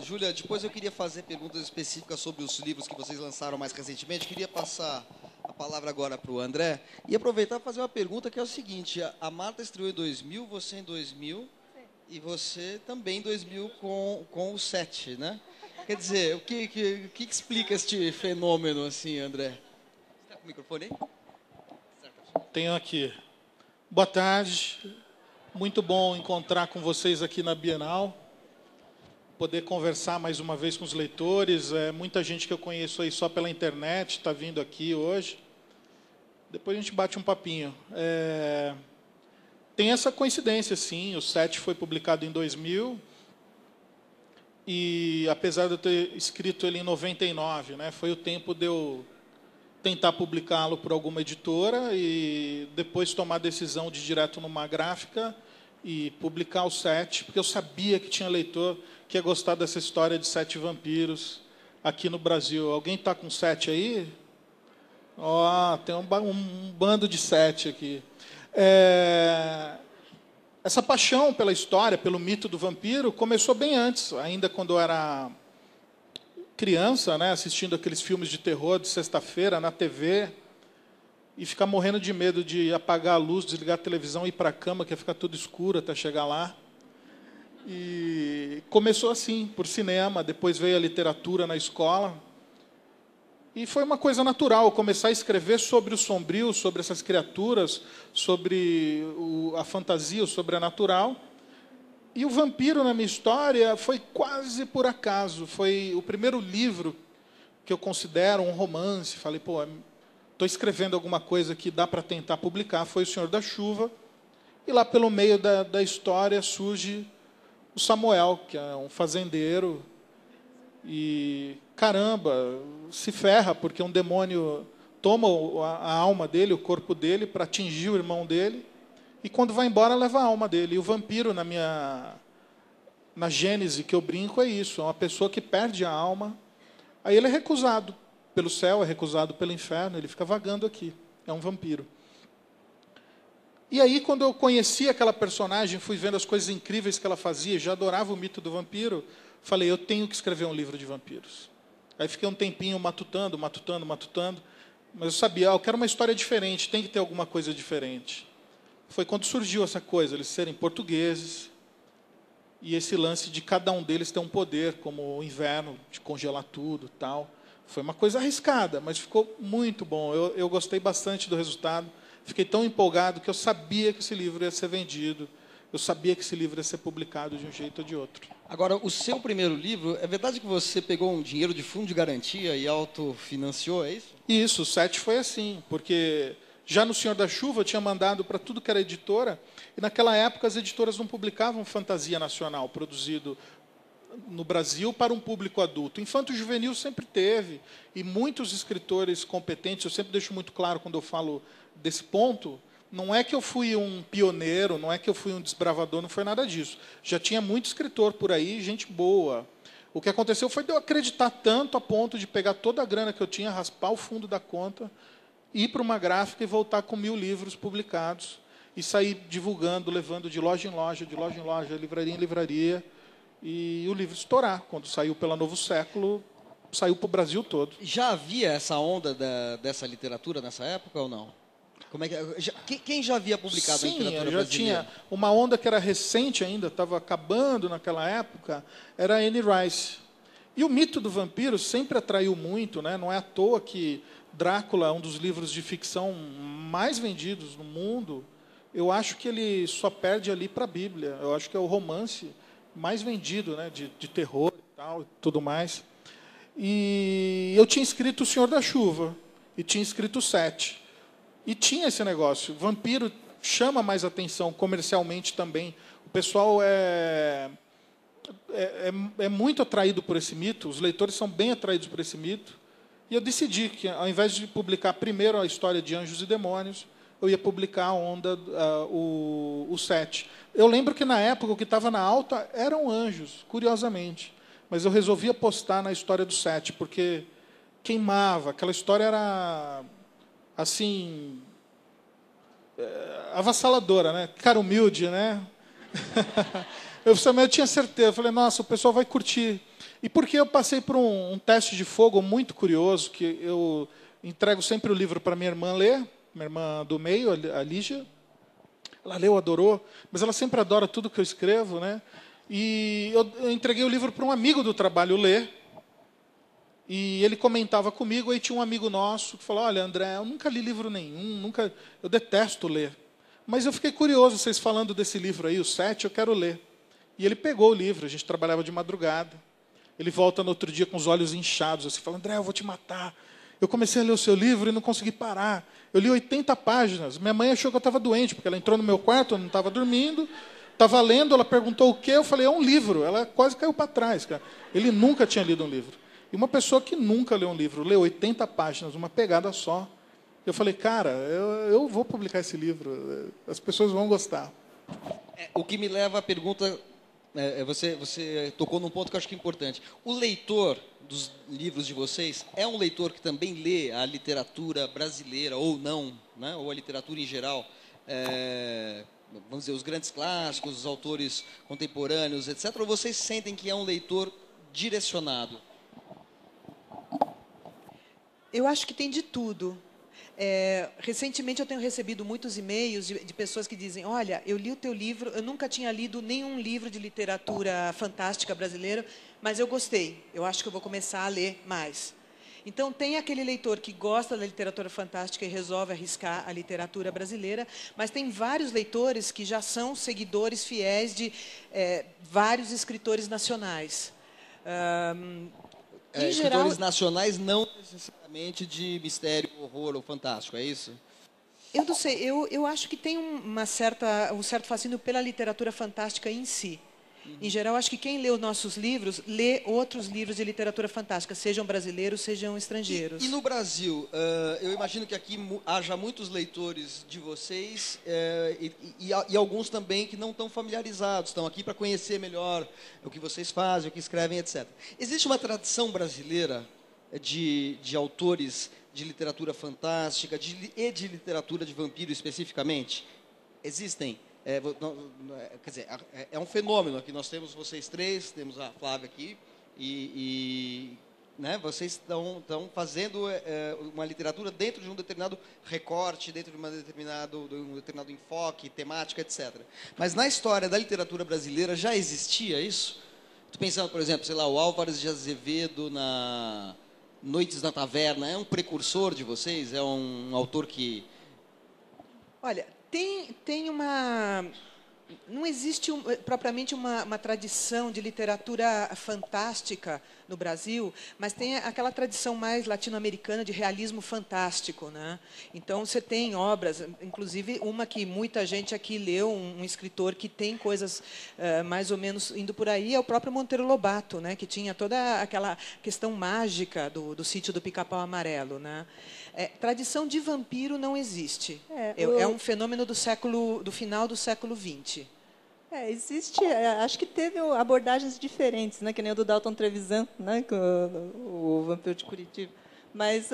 Júlia, depois eu queria fazer perguntas específicas sobre os livros que vocês lançaram mais recentemente. Queria passar a palavra agora para o André e aproveitar e fazer uma pergunta que é o seguinte: a Marta estreou em 2000, você em 2000 e você também em 2000 com o 7, né? Quer dizer, o que explica este fenômeno, assim, André? Está com o microfone aí? Tenho aqui. Boa tarde. Muito bom encontrar com vocês aqui na Bienal. Poder conversar mais uma vez com os leitores. Muita gente que eu conheço aí só pela internet está vindo aqui hoje. Depois a gente bate um papinho. Tem essa coincidência, sim. O 7 foi publicado em 2000. E apesar de eu ter escrito ele em 99, né, foi o tempo de eu tentar publicá-lo por alguma editora e depois tomar a decisão de ir direto numa gráfica e publicar o 7, porque eu sabia que tinha leitor que ia gostar dessa história de 7 vampiros aqui no Brasil. Alguém está com 7 aí? Tem um bando de 7 aqui. Essa paixão pela história, pelo mito do vampiro, começou bem antes, ainda quando eu era criança, né, assistindo aqueles filmes de terror de sexta-feira na TV e ficar morrendo de medo de apagar a luz, desligar a televisão e ir para a cama, que ia ficar tudo escuro até chegar lá. E começou assim, por cinema, depois veio a literatura na escola. E foi uma coisa natural começar a escrever sobre o sombrio, sobre essas criaturas, sobre a fantasia, o sobrenatural. E o vampiro, na minha história, foi quase por acaso. Foi o primeiro livro que eu considero um romance. Falei, estou escrevendo alguma coisa que dá para tentar publicar. Foi O Senhor da Chuva. E lá pelo meio da história surge o Samuel, que é um fazendeiro. E, caramba, se ferra, porque um demônio toma a alma dele, o corpo dele, para atingir o irmão dele. E quando vai embora, leva a alma dele. E o vampiro, na gênese que eu brinco, é isso. É uma pessoa que perde a alma. Aí ele é recusado pelo céu, é recusado pelo inferno. Ele fica vagando aqui. É um vampiro. E aí, quando eu conheci aquela personagem, fui vendo as coisas incríveis que ela fazia, já adorava o mito do vampiro, falei, eu tenho que escrever um livro de vampiros. Aí fiquei um tempinho matutando. Mas eu sabia, eu quero uma história diferente, tem que ter alguma coisa diferente. Foi quando surgiu essa coisa, eles serem portugueses, e esse lance de cada um deles ter um poder, como o inverno, de congelar tudo, tal. Foi uma coisa arriscada, mas ficou muito bom. Eu gostei bastante do resultado. Fiquei tão empolgado que eu sabia que esse livro ia ser vendido. Eu sabia que esse livro ia ser publicado de um jeito ou de outro. Agora, o seu primeiro livro, é verdade que você pegou um dinheiro de fundo de garantia e autofinanciou, é isso? Isso, o 7 foi assim, porque já no Senhor da Chuva eu tinha mandado para tudo que era editora, e naquela época as editoras não publicavam fantasia nacional, produzido no Brasil para um público adulto. Infanto-juvenil sempre teve, e muitos escritores competentes, eu sempre deixo muito claro quando eu falo desse ponto, não é que eu fui um pioneiro, não é que eu fui um desbravador, não foi nada disso. Já tinha muito escritor por aí, gente boa. O que aconteceu foi de eu acreditar tanto a ponto de pegar toda a grana que eu tinha, raspar o fundo da conta, ir para uma gráfica e voltar com 1000 livros publicados e sair divulgando, levando de loja em loja, livraria em livraria, e o livro estourar. Quando saiu pela Novo Século, saiu para o Brasil todo. Já havia essa onda dessa literatura nessa época ou não? Como é que, quem já havia publicado a literatura brasileira? Sim, já tinha uma onda que era recente ainda, estava acabando naquela época, era a Anne Rice. E o mito do vampiro sempre atraiu muito, né? Não é à toa que Drácula é um dos livros de ficção mais vendidos no mundo. Eu acho que ele só perde ali para a Bíblia. Eu acho que é o romance mais vendido, né? de terror e tal, e tudo mais. E eu tinha escrito O Senhor da Chuva, e tinha escrito o 7. E tinha esse negócio. Vampiro chama mais atenção comercialmente também. O pessoal é muito atraído por esse mito. Os leitores são bem atraídos por esse mito. E eu decidi que, ao invés de publicar primeiro a história de Anjos e Demônios, eu ia publicar a onda, o 7. Eu lembro que, na época, o que estava na alta eram anjos, curiosamente. Mas eu resolvi apostar na história do 7, porque queimava. Aquela história era assim, avassaladora, né? Cara humilde, né? Eu tinha certeza. Eu falei, nossa, o pessoal vai curtir. E porque eu passei por um teste de fogo muito curioso, que eu entrego sempre o livro para minha irmã ler, minha irmã do meio, a Lígia. Ela leu, adorou, mas ela sempre adora tudo que eu escrevo, né? E eu entreguei o livro para um amigo do trabalho ler, e ele comentava comigo, aí tinha um amigo nosso que falou, olha, André, eu nunca li livro nenhum, eu detesto ler. Mas eu fiquei curioso, vocês falando desse livro aí, o 7, eu quero ler. E ele pegou o livro, a gente trabalhava de madrugada. Ele volta no outro dia com os olhos inchados, assim, fala, André, eu vou te matar. Eu comecei a ler o seu livro e não consegui parar. Eu li 80 páginas. Minha mãe achou que eu estava doente, porque ela entrou no meu quarto, eu não estava dormindo, estava lendo, ela perguntou o quê, eu falei, é um livro. Ela quase caiu para trás, cara. Ele nunca tinha lido um livro. E uma pessoa que nunca leu um livro, leu 80 páginas, uma pegada só. Eu falei, cara, eu vou publicar esse livro, as pessoas vão gostar. O que me leva à pergunta, você tocou num ponto que eu acho que é importante. O leitor dos livros de vocês é um leitor que também lê a literatura brasileira, ou não, né? Ou a literatura em geral, vamos dizer, os grandes clássicos, os autores contemporâneos, etc., ou vocês sentem que é um leitor direcionado? Eu acho que tem de tudo. Recentemente eu tenho recebido muitos e-mails de pessoas que dizem, olha, eu li o teu livro, eu nunca tinha lido nenhum livro de literatura fantástica brasileira, mas eu gostei, eu acho que eu vou começar a ler mais. Então, tem aquele leitor que gosta da literatura fantástica e resolve arriscar a literatura brasileira, mas tem vários leitores que já são seguidores fiéis de vários escritores nacionais. Em geral, escritores nacionais não necessariamente de mistério, horror ou fantástico, é isso? Eu não sei, eu acho que tem um certo fascínio pela literatura fantástica em si. Em geral, acho que quem lê os nossos livros, lê outros livros de literatura fantástica, sejam brasileiros, sejam estrangeiros. E no Brasil, eu imagino que aqui haja muitos leitores de vocês e alguns também que não estão familiarizados, estão aqui para conhecer melhor o que vocês fazem, o que escrevem, etc. Existe uma tradição brasileira de autores de literatura fantástica e de literatura de vampiro especificamente? Existem? Quer dizer, é um fenômeno aqui. Nós temos vocês três, temos a Flávia aqui, né, vocês estão fazendo uma literatura dentro de um determinado recorte, dentro de um determinado enfoque, temática, etc. Mas na história da literatura brasileira já existia isso? Estou pensando, por exemplo, sei lá, o Álvares de Azevedo na Noites na Taverna, é um precursor de vocês? É um autor que... Olha, tem uma... Não existe propriamente uma tradição de literatura fantástica no Brasil, mas tem aquela tradição mais latino-americana de realismo fantástico, né? Então, você tem obras, inclusive uma que muita gente aqui leu, um escritor que tem coisas mais ou menos indo por aí, é o próprio Monteiro Lobato, né? Que tinha toda aquela questão mágica do Sítio do Pica-Pau Amarelo, né? Tradição de vampiro não existe. É um fenômeno do final do século XX. Existe, acho que teve abordagens diferentes, né, que nem o do Dalton Trevisan, né, com o Vampiro de Curitiba. Mas,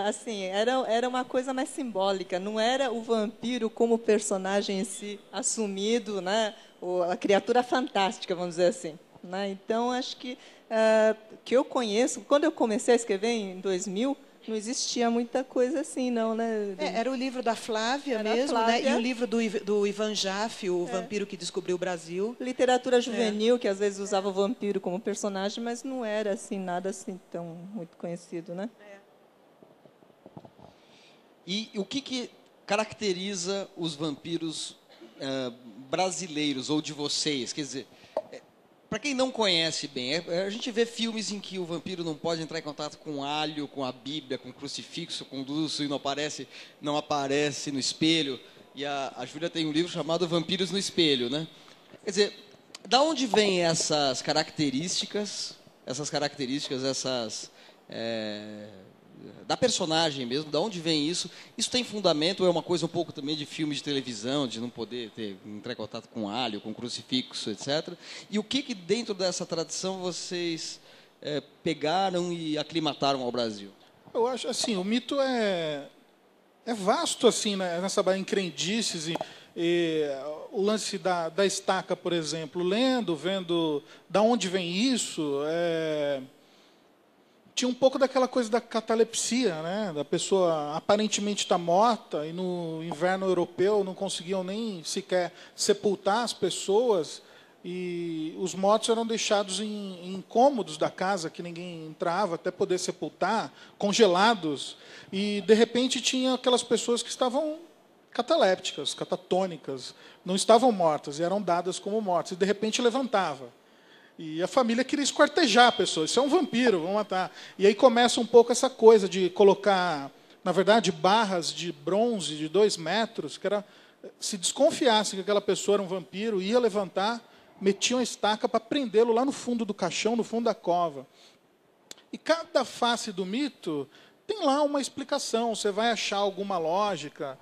assim, era uma coisa mais simbólica, não era o vampiro como personagem em si assumido, né, a criatura fantástica, vamos dizer assim. Né? Então, acho que eu conheço, quando eu comecei a escrever em 2000, não existia muita coisa assim, não, né? Era o livro da Flávia mesmo, né? E o livro do Ivan Jaffe, o vampiro que descobriu o Brasil. Literatura juvenil, que às vezes usava o vampiro como personagem, mas não era assim nada assim tão muito conhecido, né? E o que caracteriza os vampiros brasileiros ou de vocês? Quer dizer, para quem não conhece bem, a gente vê filmes em que o vampiro não pode entrar em contato com alho, com a Bíblia, com o crucifixo, com o lúcio, e não aparece no espelho. E a Júlia tem um livro chamado Vampiros no Espelho, né? Quer dizer, da onde vêm essas características, da personagem mesmo, da onde vem isso? Isso tem fundamento ou é uma coisa um pouco também de filme de televisão, de não poder entrar em contato com alho, com crucifixo, etc. E o que dentro dessa tradição vocês pegaram e aclimataram ao Brasil? Eu acho assim, o mito é vasto assim, né, nessa crendices. E o lance da estaca, por exemplo, lendo, vendo da onde vem isso, tinha um pouco daquela coisa da catalepsia, né? Da pessoa aparentemente estar morta e no inverno europeu não conseguiam nem sequer sepultar as pessoas e os mortos eram deixados em cômodos da casa que ninguém entrava até poder sepultar, congelados, e de repente tinha aquelas pessoas que estavam catalépticas, catatônicas, não estavam mortas e eram dadas como mortas, e de repente levantava. E a família queria esquartejar a pessoa. Isso é um vampiro, vamos matar. E aí começa um pouco essa coisa de colocar, na verdade, barras de bronze de 2 metros, que era, se desconfiasse que aquela pessoa era um vampiro, ia levantar, metiam a estaca para prendê-lo lá no fundo do caixão, no fundo da cova. E cada face do mito tem lá uma explicação, você vai achar alguma lógica.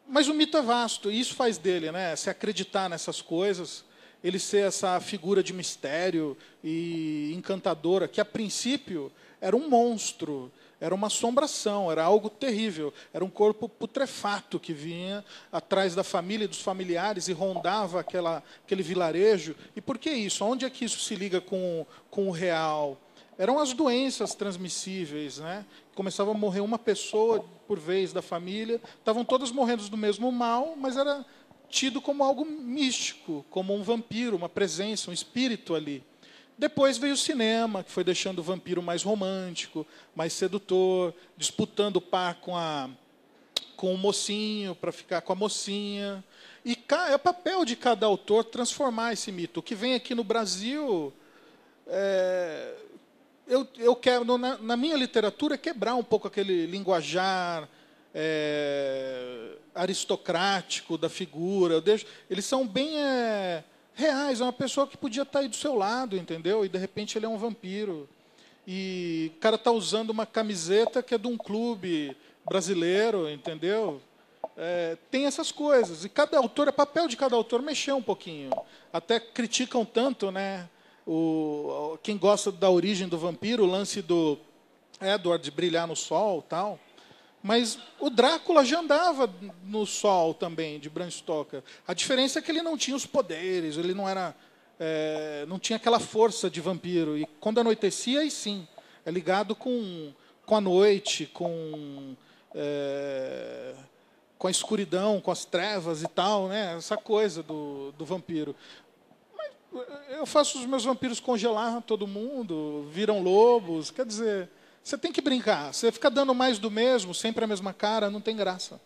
Mas o mito é vasto, e isso faz dele, né? Se acreditar nessas coisas, ele ser essa figura de mistério e encantadora, que a princípio era um monstro, era uma assombração, era algo terrível, era um corpo putrefato que vinha atrás da família e dos familiares e rondava aquele vilarejo. E por que isso? Onde é que isso se liga com o real? Eram as doenças transmissíveis, né? Começava a morrer uma pessoa por vez da família, estavam todas morrendo do mesmo mal, mas era tido como algo místico, como um vampiro, uma presença, um espírito ali. Depois veio o cinema, que foi deixando o vampiro mais romântico, mais sedutor, disputando o par com o mocinho, para ficar com a mocinha. E é o papel de cada autor transformar esse mito. O que vem aqui no Brasil, eu quero, na minha literatura, quebrar um pouco aquele linguajar aristocrático da figura. Eles são bem reais. É uma pessoa que podia estar aí do seu lado, entendeu? E, de repente, ele é um vampiro. E o cara está usando uma camiseta que é de um clube brasileiro, entendeu? Tem essas coisas. E cada autor, é papel de cada autor mexer um pouquinho. Até criticam tanto, né? Quem gosta da origem do vampiro, o lance do Edward de brilhar no sol, tal. Mas o Drácula já andava no sol também, de Bram Stoker. A diferença é que ele não tinha os poderes, ele não tinha aquela força de vampiro. E quando anoitecia, aí sim, é ligado com a noite, com a escuridão, com as trevas e tal, né? Essa coisa do vampiro. Mas eu faço os meus vampiros congelar todo mundo, viram lobos, quer dizer... Você tem que brincar. Você fica dando mais do mesmo, sempre a mesma cara, não tem graça.